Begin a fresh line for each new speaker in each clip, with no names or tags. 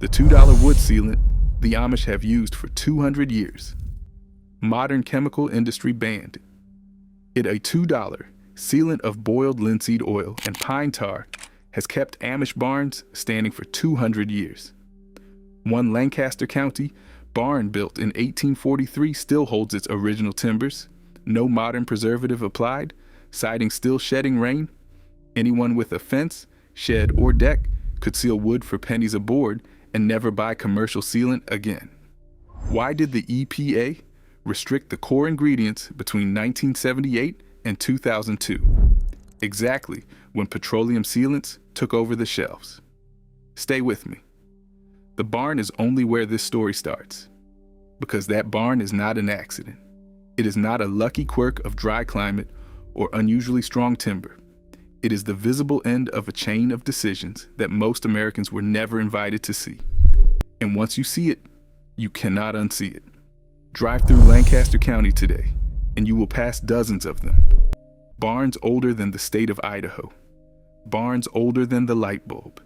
The $2 wood sealant the Amish have used for 200 years. Modern chemical industry banned it. A $2 sealant of boiled linseed oil and pine tar has kept Amish barns standing for 200 years. One Lancaster County barn built in 1843 still holds its original timbers, no modern preservative applied, siding still shedding rain. Anyone with a fence, shed, or deck could seal wood for pennies a board and never buy commercial sealant again. Why did the EPA restrict the core ingredients between 1978 and 2002? Exactly when petroleum sealants took over the shelves. Stay with me. The barn is only where this story starts, because that barn is not an accident. It is not a lucky quirk of dry climate or unusually strong timber. It is the visible end of a chain of decisions that most Americans were never invited to see. And once you see it, you cannot unsee it. Drive through Lancaster County today, and you will pass dozens of them. Barns older than the state of Idaho. Barns older than the light bulb.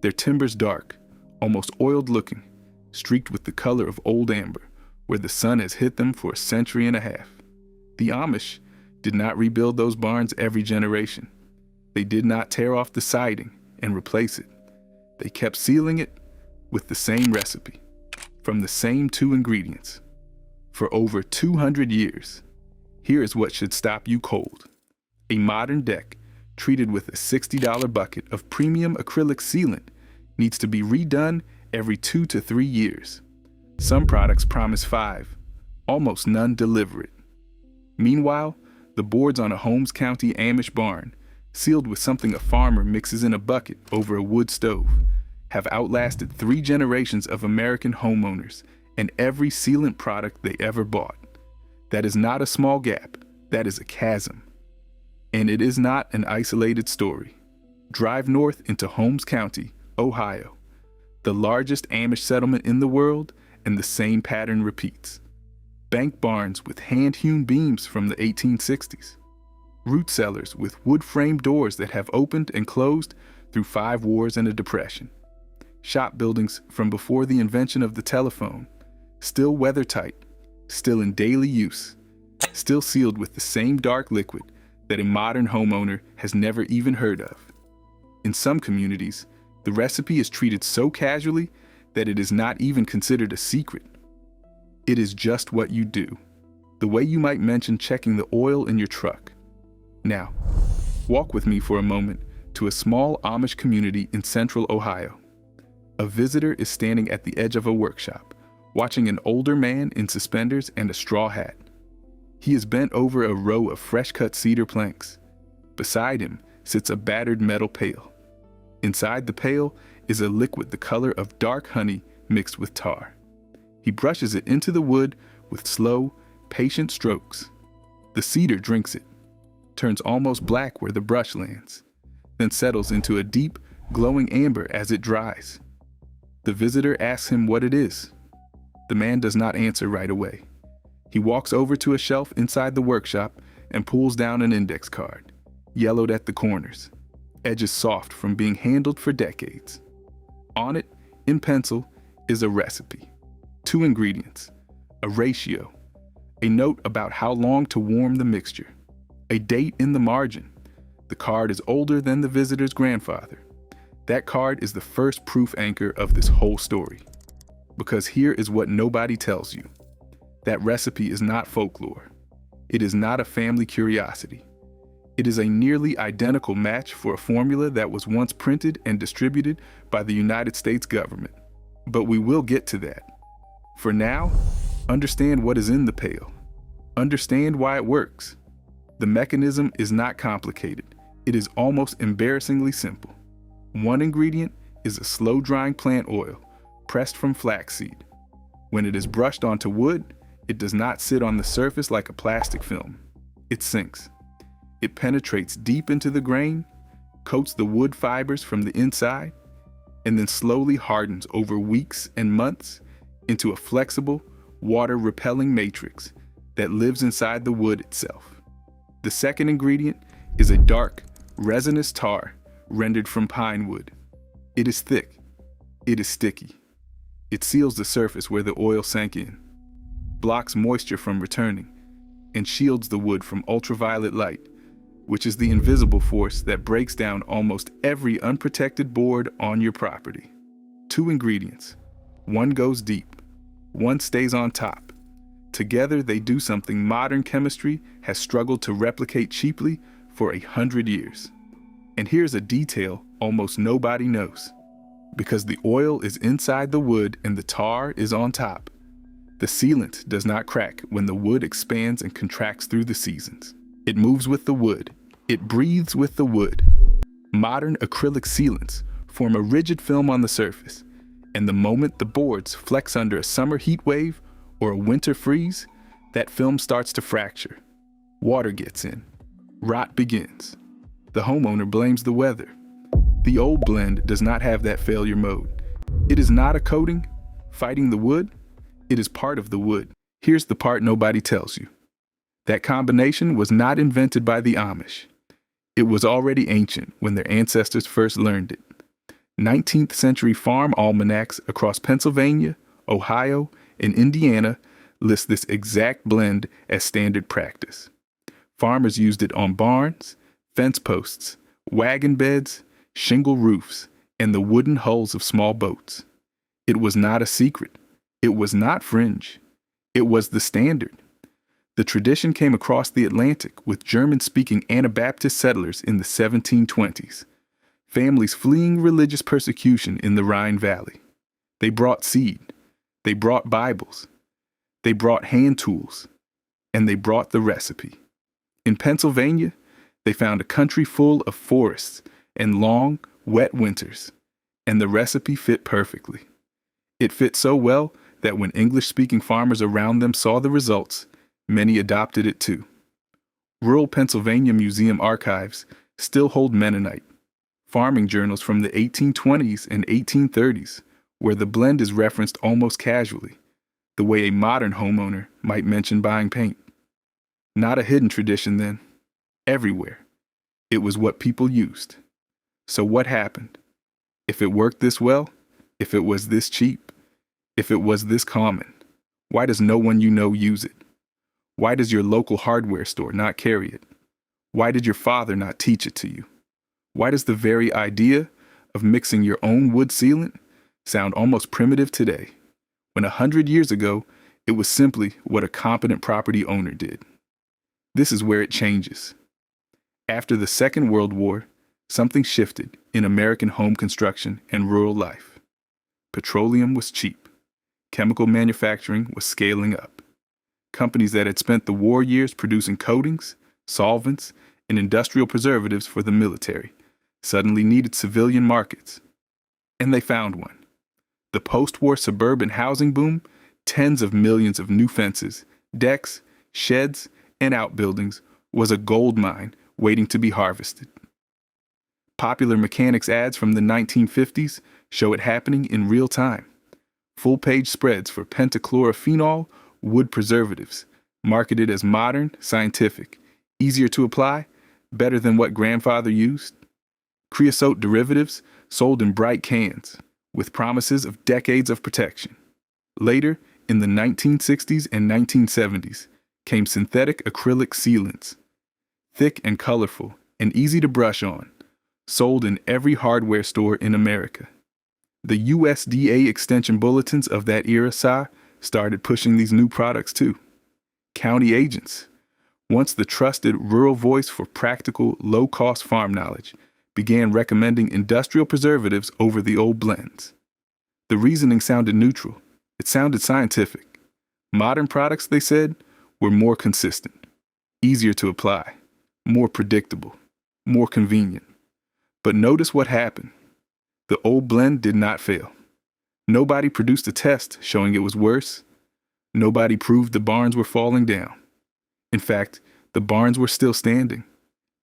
Their timbers dark, almost oiled looking, streaked with the color of old amber, where the sun has hit them for a century and a half. The Amish did not rebuild those barns every generation. They did not tear off the siding and replace it. They kept sealing it with the same recipe, from the same 2 ingredients, for over 200 years. Here is what should stop you cold. A modern deck, treated with a $60 bucket of premium acrylic sealant, needs to be redone every 2 to 3 years. Some products promise 5, almost none deliver it. Meanwhile, the boards on a Holmes County Amish barn, sealed with something a farmer mixes in a bucket over a wood stove, have outlasted 3 generations of American homeowners and every sealant product they ever bought. That is not a small gap, that is a chasm. And it is not an isolated story. Drive north into Holmes County, Ohio, the largest Amish settlement in the world, and the same pattern repeats. Bank barns with hand-hewn beams from the 1860s. Root cellars with wood-framed doors that have opened and closed through 5 wars and a depression. Shop buildings from before the invention of the telephone, still weather-tight, still in daily use, still sealed with the same dark liquid that a modern homeowner has never even heard of. In some communities, the recipe is treated so casually that it is not even considered a secret. It is just what you do, the way you might mention checking the oil in your truck. Now, walk with me for a moment to a small Amish community in central Ohio. A visitor is standing at the edge of a workshop, watching an older man in suspenders and a straw hat. He is bent over a row of fresh-cut cedar planks. Beside him sits a battered metal pail. Inside the pail is a liquid the color of dark honey mixed with tar. He brushes it into the wood with slow, patient strokes. The cedar drinks it, turns almost black where the brush lands, then settles into a deep, glowing amber as it dries. The visitor asks him what it is. The man does not answer right away. He walks over to a shelf inside the workshop and pulls down an index card, yellowed at the corners, edges soft from being handled for decades. On it, in pencil, is a recipe, 2 ingredients, a ratio, a note about how long to warm the mixture, a date in the margin. The card is older than the visitor's grandfather. That card is the first proof anchor of this whole story. Because here is what nobody tells you. That recipe is not folklore. It is not a family curiosity. It is a nearly identical match for a formula that was once printed and distributed by the United States government. But we will get to that. For now, understand what is in the pail. Understand why it works. The mechanism is not complicated. It is almost embarrassingly simple. 1 ingredient is a slow-drying plant oil, pressed from flaxseed. When it is brushed onto wood, it does not sit on the surface like a plastic film. It sinks. It penetrates deep into the grain, coats the wood fibers from the inside, and then slowly hardens over weeks and months into a flexible, water-repelling matrix that lives inside the wood itself. The second ingredient is a dark, resinous tar rendered from pine wood. It is thick. It is sticky. It seals the surface where the oil sank in, blocks moisture from returning, and shields the wood from ultraviolet light, which is the invisible force that breaks down almost every unprotected board on your property. 2 ingredients. One goes deep. One stays on top. Together, they do something modern chemistry has struggled to replicate cheaply for 100 years. And here's a detail almost nobody knows. Because the oil is inside the wood and the tar is on top, the sealant does not crack when the wood expands and contracts through the seasons. It moves with the wood. It breathes with the wood. Modern acrylic sealants form a rigid film on the surface, and the moment the boards flex under a summer heat wave or a winter freeze, that film starts to fracture. Water gets in. Rot begins. The homeowner blames the weather. The old blend does not have that failure mode. It is not a coating fighting the wood. It is part of the wood. Here's the part nobody tells you. That combination was not invented by the Amish. It was already ancient when their ancestors first learned it. 19th century farm almanacs across Pennsylvania, Ohio, and Indiana list this exact blend as standard practice. Farmers used it on barns, fence posts, wagon beds, shingle roofs, and the wooden hulls of small boats. It was not a secret. It was not fringe. It was the standard. The tradition came across the Atlantic with German-speaking Anabaptist settlers in the 1720s, families fleeing religious persecution in the Rhine Valley. They brought seed. They brought Bibles. They brought hand tools. And they brought the recipe. In Pennsylvania, they found a country full of forests and long, wet winters, and the recipe fit perfectly. It fit so well that when English-speaking farmers around them saw the results, many adopted it too. Rural Pennsylvania museum archives still hold Mennonite, farming journals from the 1820s and 1830s, where the blend is referenced almost casually, the way a modern homeowner might mention buying paint. Not a hidden tradition then. Everywhere. It was what people used. So what happened? If it worked this well, if it was this cheap, if it was this common, why does no one you know use it? Why does your local hardware store not carry it? Why did your father not teach it to you? Why does the very idea of mixing your own wood sealant sound almost primitive today, when 100 years ago it was simply what a competent property owner did? This is where it changes. After the Second World War, something shifted in American home construction and rural life. Petroleum was cheap. Chemical manufacturing was scaling up. Companies that had spent the war years producing coatings, solvents, and industrial preservatives for the military suddenly needed civilian markets. And they found one. The post-war suburban housing boom, tens of millions of new fences, decks, sheds, and outbuildings was a gold mine waiting to be harvested. Popular mechanics ads from the 1950s show it happening in real time. Full-page spreads for pentachlorophenol wood preservatives, marketed as modern, scientific, easier to apply, better than what grandfather used. Creosote derivatives sold in bright cans, with promises of decades of protection. Later, in the 1960s and 1970s, came synthetic acrylic sealants, thick and colorful and easy to brush on, sold in every hardware store in America. The USDA extension bulletins of that era started pushing these new products too. County agents, once the trusted rural voice for practical, low-cost farm knowledge, began recommending industrial preservatives over the old blends. The reasoning sounded neutral. It sounded scientific. Modern products, they said, were more consistent, easier to apply, more predictable, more convenient. But notice what happened. The old blend did not fail. Nobody produced a test showing it was worse. Nobody proved the barns were falling down. In fact, the barns were still standing.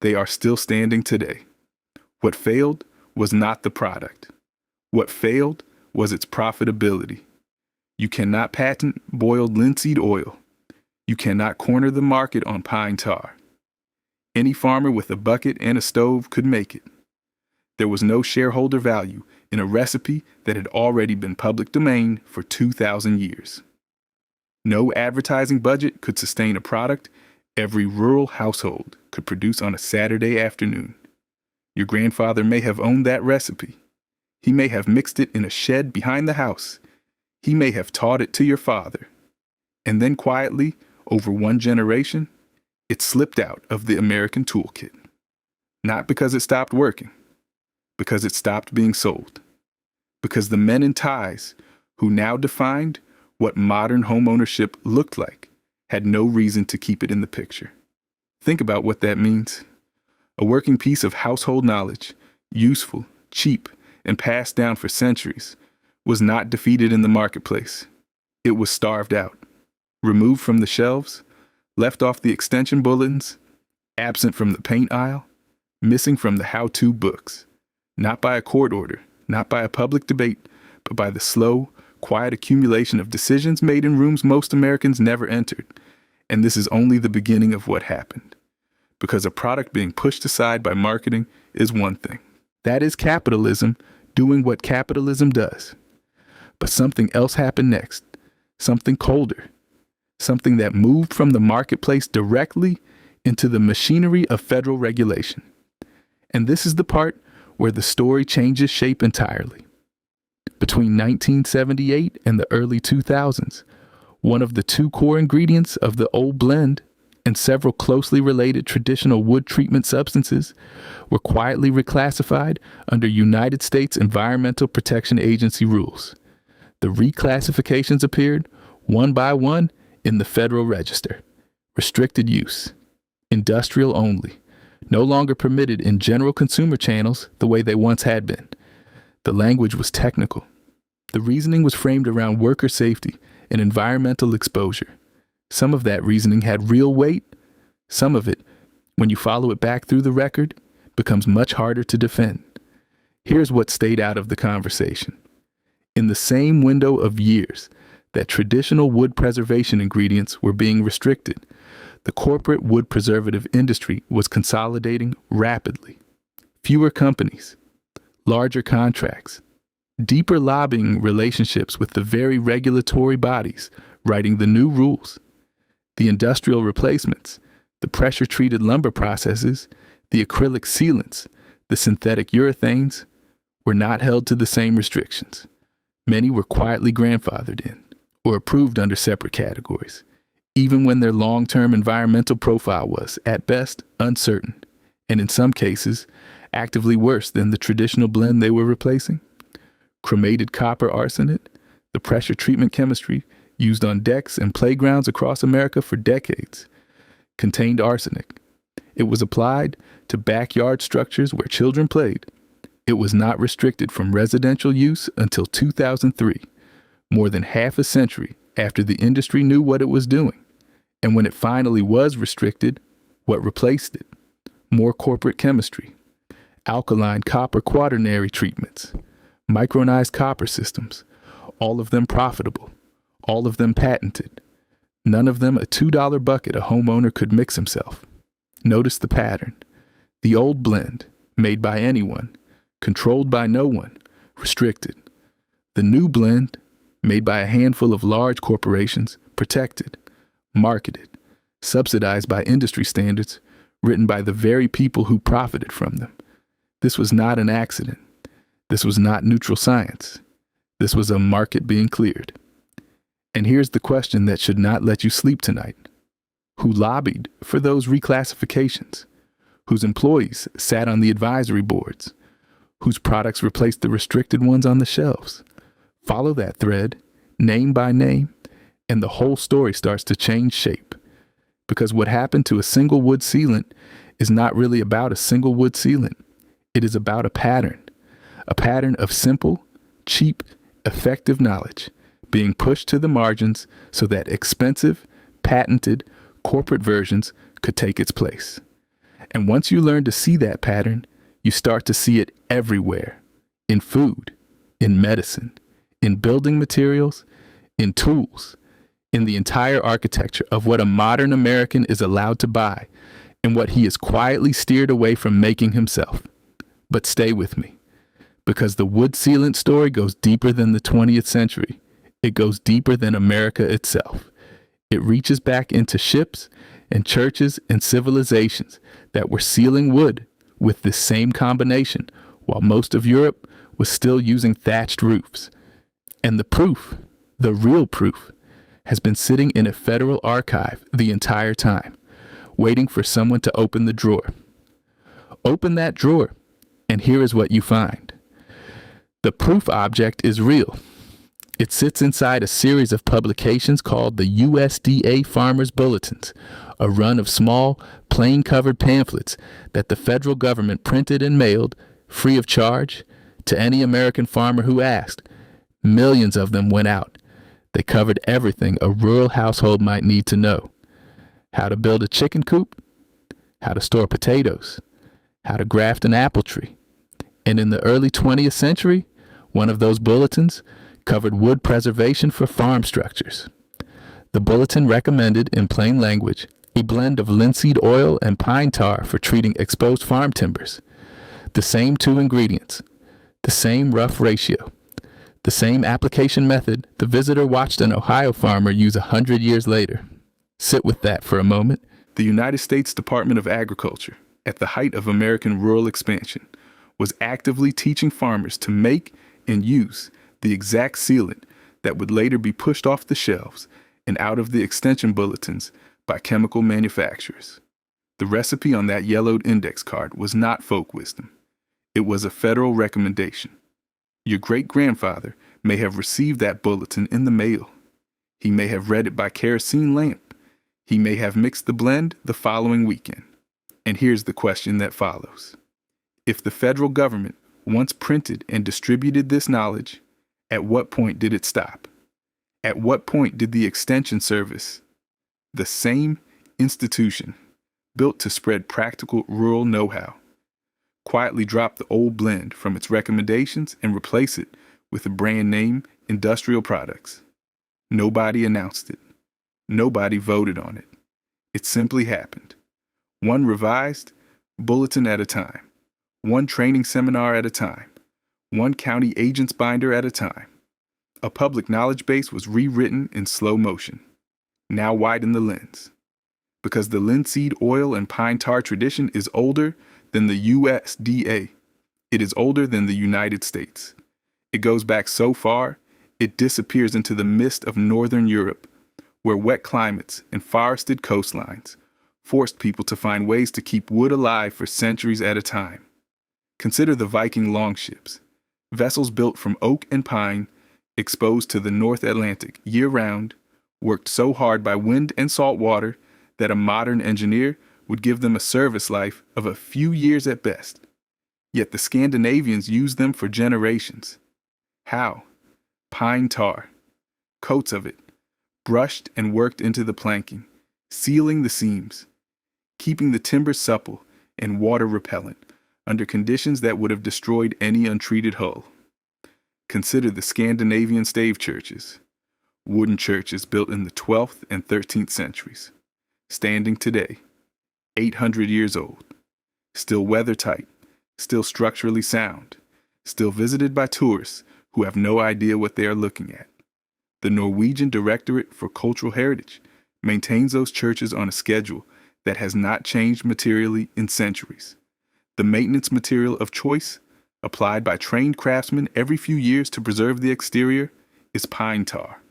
They are still standing today. What failed was not the product. What failed was its profitability. You cannot patent boiled linseed oil. You cannot corner the market on pine tar. Any farmer with a bucket and a stove could make it. There was no shareholder value in a recipe that had already been public domain for 2,000 years. No advertising budget could sustain a product every rural household could produce on a Saturday afternoon. Your grandfather may have owned that recipe. He may have mixed it in a shed behind the house. He may have taught it to your father. And then quietly, over one generation, it slipped out of the American toolkit. Not because it stopped working, because it stopped being sold. Because the men in ties who now defined what modern homeownership looked like had no reason to keep it in the picture. Think about what that means. A working piece of household knowledge, useful, cheap, and passed down for centuries, was not defeated in the marketplace. It was starved out, removed from the shelves, left off the extension bulletins, absent from the paint aisle, missing from the how-to books. Not by a court order, not by a public debate, but by the slow, quiet accumulation of decisions made in rooms most Americans never entered. And this is only the beginning of what happened. Because a product being pushed aside by marketing is one thing. That is capitalism doing what capitalism does. But something else happened next. Something colder. Something that moved from the marketplace directly into the machinery of federal regulation. And this is the part where the story changes shape entirely. Between 1978 and the early 2000s, one of the two core ingredients of the old blend and several closely related traditional wood treatment substances were quietly reclassified under United States Environmental Protection Agency rules. The reclassifications appeared, one by one, in the Federal Register. Restricted use. Industrial only. No longer permitted in general consumer channels the way they once had been. The language was technical. The reasoning was framed around worker safety and environmental exposure. Some of that reasoning had real weight. Some of it, when you follow it back through the record, becomes much harder to defend. Here's what stayed out of the conversation. In the same window of years that traditional wood preservation ingredients were being restricted, the corporate wood preservative industry was consolidating rapidly. Fewer companies, larger contracts, deeper lobbying relationships with the very regulatory bodies writing the new rules. The industrial replacements, the pressure-treated lumber processes, the acrylic sealants, the synthetic urethanes, were not held to the same restrictions. Many were quietly grandfathered in, or approved under separate categories, even when their long-term environmental profile was, at best, uncertain, and in some cases, actively worse than the traditional blend they were replacing. Chromated copper arsenate, the pressure treatment chemistry used on decks and playgrounds across America for decades, contained arsenic. It was applied to backyard structures where children played. It was not restricted from residential use until 2003, more than half a century after the industry knew what it was doing. And when it finally was restricted, what replaced it? More corporate chemistry, alkaline copper quaternary treatments, micronized copper systems, all of them profitable, all of them patented, none of them a $2 bucket a homeowner could mix himself. Notice the pattern. The old blend, made by anyone, controlled by no one, restricted. The new blend, made by a handful of large corporations, protected, marketed, subsidized by industry standards, written by the very people who profited from them. This was not an accident. This was not neutral science. This was a market being cleared. And here's the question that should not let you sleep tonight. Who lobbied for those reclassifications? Whose employees sat on the advisory boards? Whose products replaced the restricted ones on the shelves? Follow that thread, name by name, and the whole story starts to change shape. Because what happened to a single wood sealant is not really about a single wood sealant. It is about a pattern of simple, cheap, effective knowledge being pushed to the margins so that expensive, patented, corporate versions could take its place. And once you learn to see that pattern, you start to see it everywhere. In food, in medicine, in building materials, in tools, in the entire architecture of what a modern American is allowed to buy and what he is quietly steered away from making himself. But stay with me, Because the wood sealant story goes deeper than the 20th century. It goes deeper than America itself. It reaches back into ships and churches and civilizations that were sealing wood with this same combination while most of Europe was still using thatched roofs. And the proof, the real proof, has been sitting in a federal archive the entire time, waiting for someone to open the drawer. Open that drawer, and here is what you find. The proof object is real. It sits inside a series of publications called the USDA Farmers Bulletins, a run of small, plain-covered pamphlets that the federal government printed and mailed, free of charge, to any American farmer who asked. Millions of them went out. They covered everything a rural household might need to know. How to build a chicken coop, how to store potatoes, how to graft an apple tree. And in the early 20th century, one of those bulletins covered wood preservation for farm structures. The bulletin recommended, in plain language, a blend of linseed oil and pine tar for treating exposed farm timbers. The same two ingredients, the same rough ratio, the same application method the visitor watched an Ohio farmer use 100 years later. Sit with that for a moment. The United States Department of Agriculture, at the height of American rural expansion, was actively teaching farmers to make and use the exact sealant that would later be pushed off the shelves and out of the extension bulletins by chemical manufacturers. The recipe on that yellowed index card was not folk wisdom. It was a federal recommendation. Your great-grandfather may have received that bulletin in the mail. He may have read it by kerosene lamp. He may have mixed the blend the following weekend. And here's the question that follows. If the federal government once printed and distributed this knowledge, at what point did it stop? At what point did the Extension Service, the same institution built to spread practical rural know-how, quietly drop the old blend from its recommendations and replace it with the brand name industrial products? Nobody announced it. Nobody voted on it. It simply happened. One revised bulletin at a time. One training seminar at a time. One county agent's binder at a time. A public knowledge base was rewritten in slow motion. Now widen the lens. Because the linseed oil and pine tar tradition is older than the USDA. It is older than the United States. It goes back so far, it disappears into the mist of northern Europe, where wet climates and forested coastlines forced people to find ways to keep wood alive for centuries at a time. Consider the Viking longships, vessels built from oak and pine, exposed to the North Atlantic year-round, worked so hard by wind and salt water that a modern engineer would give them a service life of a few years at best. Yet the Scandinavians used them for generations. How? Pine tar, coats of it, brushed and worked into the planking, sealing the seams, keeping the timber supple and water repellent under conditions that would have destroyed any untreated hull. Consider the Scandinavian stave churches, wooden churches built in the 12th and 13th centuries, standing today, 800 years old, still weather-tight, still structurally sound, still visited by tourists who have no idea what they are looking at. The Norwegian Directorate for Cultural Heritage maintains those churches on a schedule that has not changed materially in centuries. The maintenance material of choice, applied by trained craftsmen every few years to preserve the exterior, is pine tar.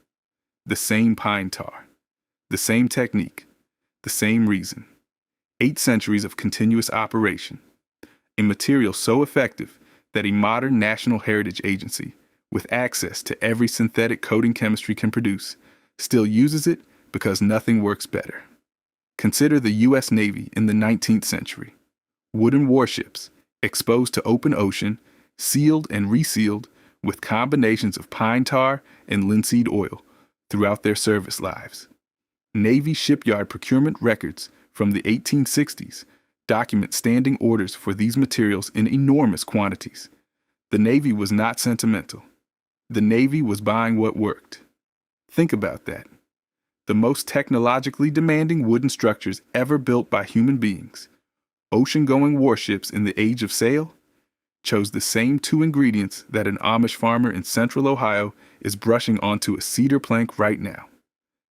The same pine tar. The same technique. The same reason. 8 centuries of continuous operation. A material so effective that a modern national heritage agency, with access to every synthetic coating chemistry can produce, still uses it because nothing works better. Consider the U.S. Navy in the 19th century. Wooden warships, exposed to open ocean, sealed and resealed with combinations of pine tar and linseed oil throughout their service lives. Navy shipyard procurement records from the 1860s document standing orders for these materials in enormous quantities. The Navy was not sentimental. The Navy was buying what worked. Think about that. The most technologically demanding wooden structures ever built by human beings, ocean-going warships in the age of sail, chose the same two ingredients that an Amish farmer in central Ohio is brushing onto a cedar plank right now.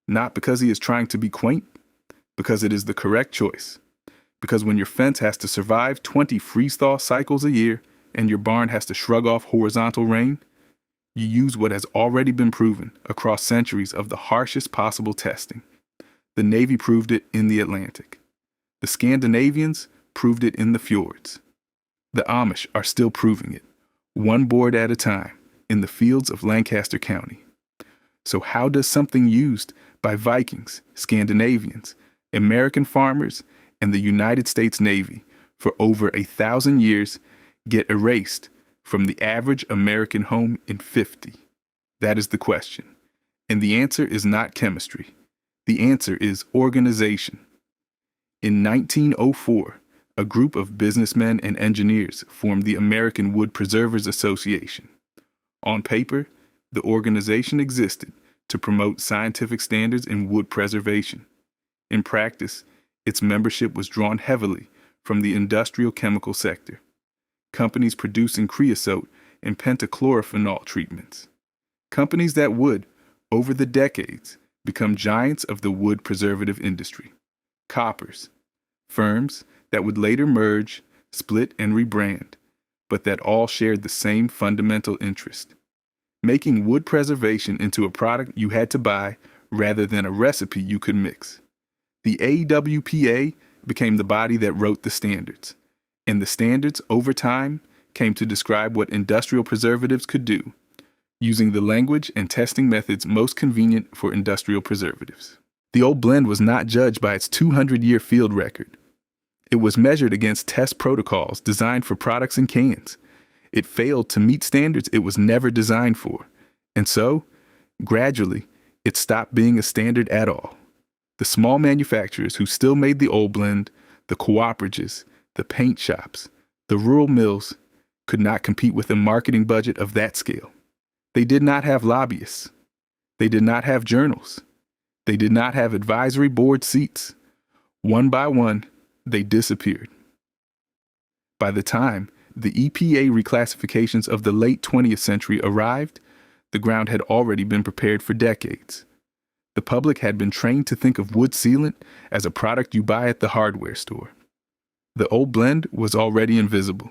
Not because he is trying to be quaint, because it is the correct choice. Because when your fence has to survive 20 freeze-thaw cycles a year and your barn has to shrug off horizontal rain, you use what has already been proven across centuries of the harshest possible testing. The Navy proved it in the Atlantic. The Scandinavians proved it in the fjords. The Amish are still proving it, one board at a time, in the fields of Lancaster County. So how does something used by Vikings, Scandinavians, American farmers, and the United States Navy for over 1,000 years get erased from the average American home in 50? That is the question. And the answer is not chemistry. The answer is organization. In 1904, a group of businessmen and engineers formed the American Wood Preservers Association. On paper, the organization existed to promote scientific standards in wood preservation. In practice, its membership was drawn heavily from the industrial chemical sector, companies producing creosote and pentachlorophenol treatments. Companies that would, over the decades, become giants of the wood preservative industry. Coppers, firms that would later merge, split, and rebrand, but that all shared the same fundamental interest: making wood preservation into a product you had to buy rather than a recipe you could mix. The AWPA became the body that wrote the standards, and the standards, over time, came to describe what industrial preservatives could do, using the language and testing methods most convenient for industrial preservatives. The Old Blend was not judged by its 200-year field record. It was measured against test protocols designed for products in cans. It failed to meet standards it was never designed for, and so, gradually, it stopped being a standard at all. The small manufacturers who still made the Old Blend, the cooperatives, the paint shops, the rural mills, could not compete with a marketing budget of that scale. They did not have lobbyists. They did not have journals. They did not have advisory board seats. One by one, they disappeared. By the time the EPA reclassifications of the late 20th century arrived, the ground had already been prepared for decades. The public had been trained to think of wood sealant as a product you buy at the hardware store. The Old Blend was already invisible.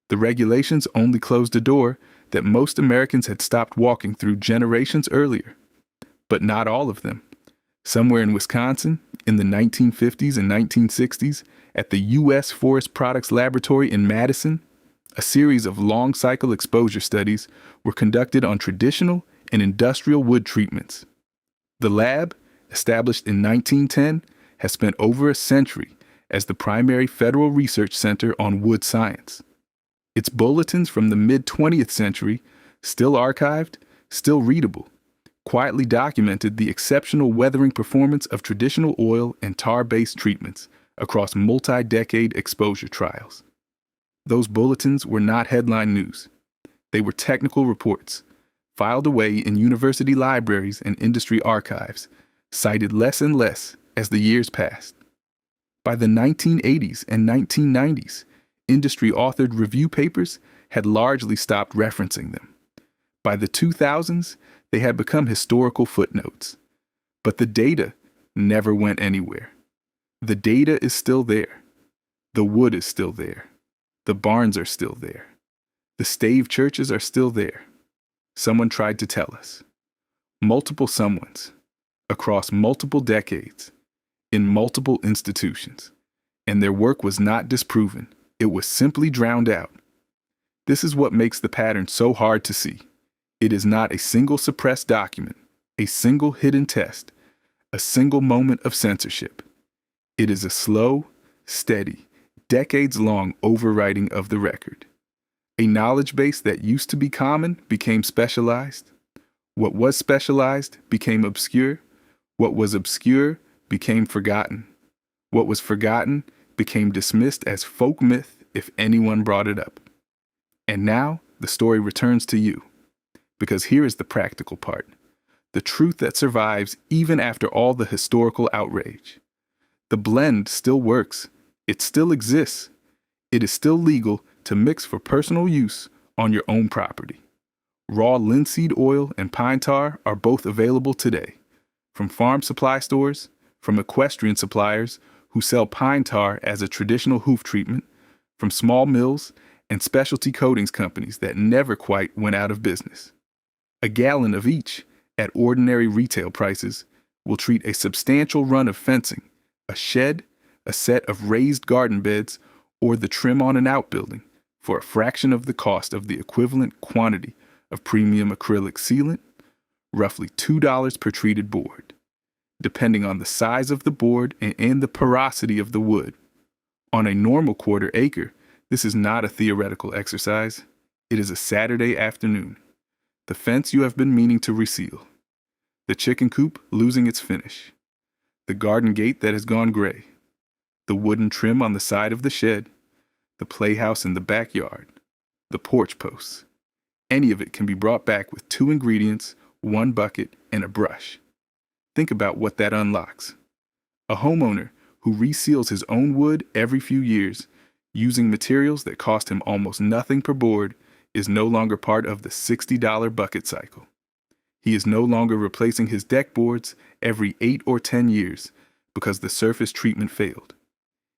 The regulations only closed a door that most Americans had stopped walking through generations earlier. But not all of them. Somewhere in Wisconsin, in the 1950s and 1960s, at the U.S. Forest Products Laboratory in Madison, a series of long-cycle exposure studies were conducted on traditional and industrial wood treatments. The lab, established in 1910, has spent over a century as the primary federal research center on wood science. Its bulletins from the mid-20th century, still archived, still readable, quietly documented the exceptional weathering performance of traditional oil and tar-based treatments across multi-decade exposure trials. Those bulletins were not headline news. They were technical reports, filed away in university libraries and industry archives, cited less and less as the years passed. By the 1980s and 1990s, industry-authored review papers had largely stopped referencing them. By the 2000s, they had become historical footnotes. But the data never went anywhere. The data is still there. The wood is still there. The barns are still there. The stave churches are still there. Someone tried to tell us. Multiple someones, across multiple decades, in multiple institutions. And their work was not disproven. It was simply drowned out. This is what makes the pattern so hard to see. It is not a single suppressed document, a single hidden test, a single moment of censorship. It is a slow, steady, decades-long overwriting of the record. A knowledge base that used to be common became specialized. What was specialized became obscure. What was obscure became forgotten. What was forgotten became dismissed as folk myth if anyone brought it up. And now the story returns to you. Because here is the practical part. The truth that survives even after all the historical outrage. The blend still works. It still exists. It is still legal to mix for personal use on your own property. Raw linseed oil and pine tar are both available today from farm supply stores, from equestrian suppliers who sell pine tar as a traditional hoof treatment, from small mills and specialty coatings companies that never quite went out of business. A gallon of each, at ordinary retail prices, will treat a substantial run of fencing, a shed, a set of raised garden beds, or the trim on an outbuilding for a fraction of the cost of the equivalent quantity of premium acrylic sealant, roughly $2 per treated board, depending on the size of the board and the porosity of the wood. On a normal quarter acre, this is not a theoretical exercise. It is a Saturday afternoon. The fence you have been meaning to reseal. The chicken coop losing its finish. The garden gate that has gone gray. The wooden trim on the side of the shed. The playhouse in the backyard. The porch posts. Any of it can be brought back with 2 ingredients, 1 bucket, and a brush. Think about what that unlocks. A homeowner who reseals his own wood every few years, using materials that cost him almost nothing per board, is no longer part of the $60 bucket cycle. He is no longer replacing his deck boards every 8 or 10 years because the surface treatment failed.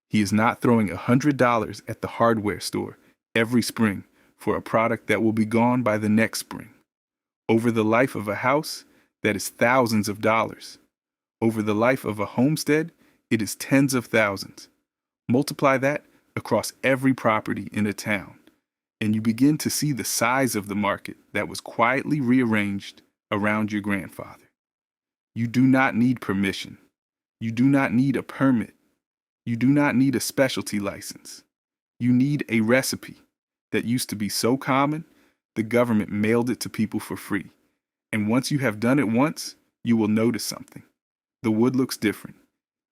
He is not throwing $100 at the hardware store every spring for a product that will be gone by the next spring. Over the life of a house, that is thousands of dollars. Over the life of a homestead, it is tens of thousands. Multiply that across every property in a town, and you begin to see the size of the market that was quietly rearranged around your grandfather. You do not need permission. You do not need a permit. You do not need a specialty license. You need a recipe that used to be so common, the government mailed it to people for free. And once you have done it once, you will notice something. The wood looks different.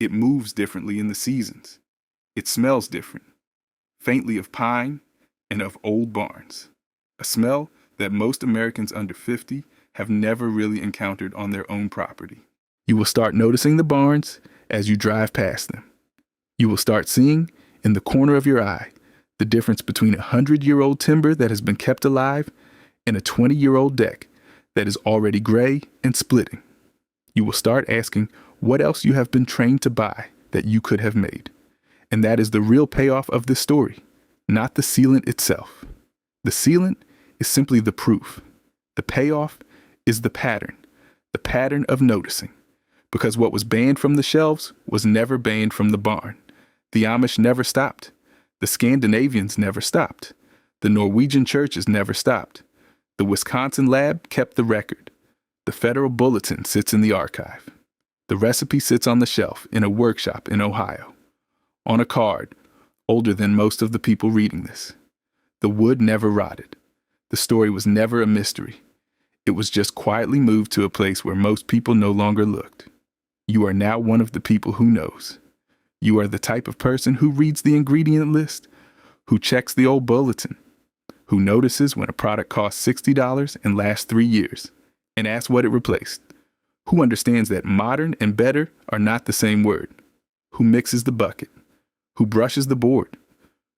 It moves differently in the seasons. It smells different, faintly of pine and of old barns, a smell that most Americans under 50 have never really encountered on their own property. You will start noticing the barns as you drive past them. You will start seeing, in the corner of your eye, the difference between 100-year-old timber that has been kept alive and a 20-year-old deck that is already gray and splitting. You will start asking what else you have been trained to buy that you could have made. And that is the real payoff of this story, not the sealant itself. The sealant is simply the proof. The payoff is the pattern of noticing. Because what was banned from the shelves was never banned from the barn. The Amish never stopped. The Scandinavians never stopped. The Norwegian churches never stopped. The Wisconsin lab kept the record. The federal bulletin sits in the archive. The recipe sits on the shelf in a workshop in Ohio. On a card, older than most of the people reading this. The wood never rotted. The story was never a mystery. It was just quietly moved to a place where most people no longer looked. You are now one of the people who knows. You are the type of person who reads the ingredient list, who checks the old bulletin, who notices when a product costs $60 and lasts 3 years, and asks what it replaced, who understands that modern and better are not the same word, who mixes the bucket, who brushes the board,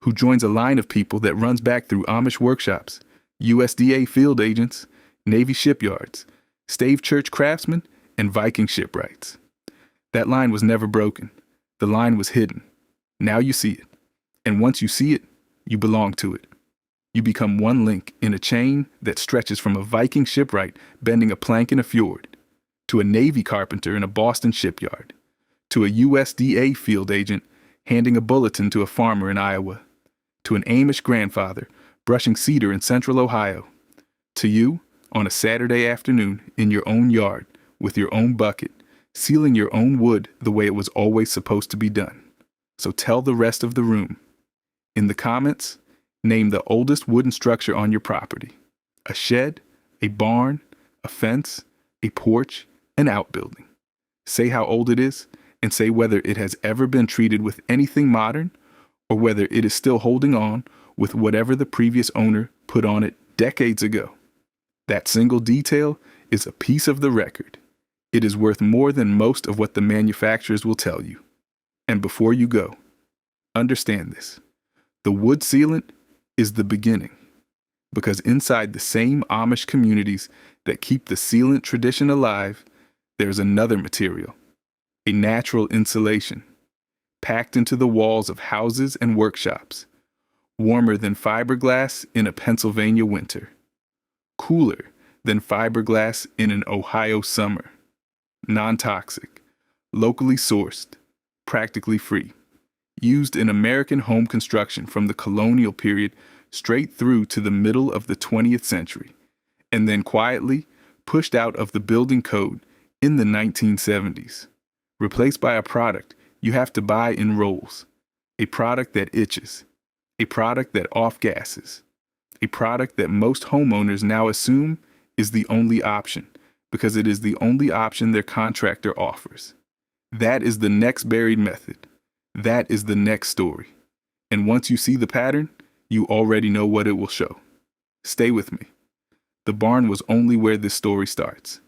who joins a line of people that runs back through Amish workshops, USDA field agents, Navy shipyards, stave church craftsmen, and Viking shipwrights. That line was never broken. The line was hidden. Now you see it. And once you see it, you belong to it. You become one link in a chain that stretches from a Viking shipwright bending a plank in a fjord, to a Navy carpenter in a Boston shipyard, to a USDA field agent handing a bulletin to a farmer in Iowa, to an Amish grandfather brushing cedar in central Ohio, to you on a Saturday afternoon in your own yard with your own bucket, sealing your own wood the way it was always supposed to be done. So tell the rest of the room. In the comments, name the oldest wooden structure on your property. A shed, a barn, a fence, a porch, an outbuilding. Say how old it is, and say whether it has ever been treated with anything modern, or whether it is still holding on with whatever the previous owner put on it decades ago. That single detail is a piece of the record. It is worth more than most of what the manufacturers will tell you. And before you go, understand this. The wood sealant is the beginning, because inside the same Amish communities that keep the sealant tradition alive, there's another material, a natural insulation, packed into the walls of houses and workshops, warmer than fiberglass in a Pennsylvania winter, cooler than fiberglass in an Ohio summer, non-toxic, locally sourced, practically free, used in American home construction from the colonial period straight through to the middle of the 20th century, and then quietly pushed out of the building code in the 1970s, replaced by a product you have to buy in rolls, a product that itches, a product that off-gasses, a product that most homeowners now assume is the only option because it is the only option their contractor offers. That is the next buried method. That is the next story. And once you see the pattern, you already know what it will show. Stay with me. The barn was only where this story starts.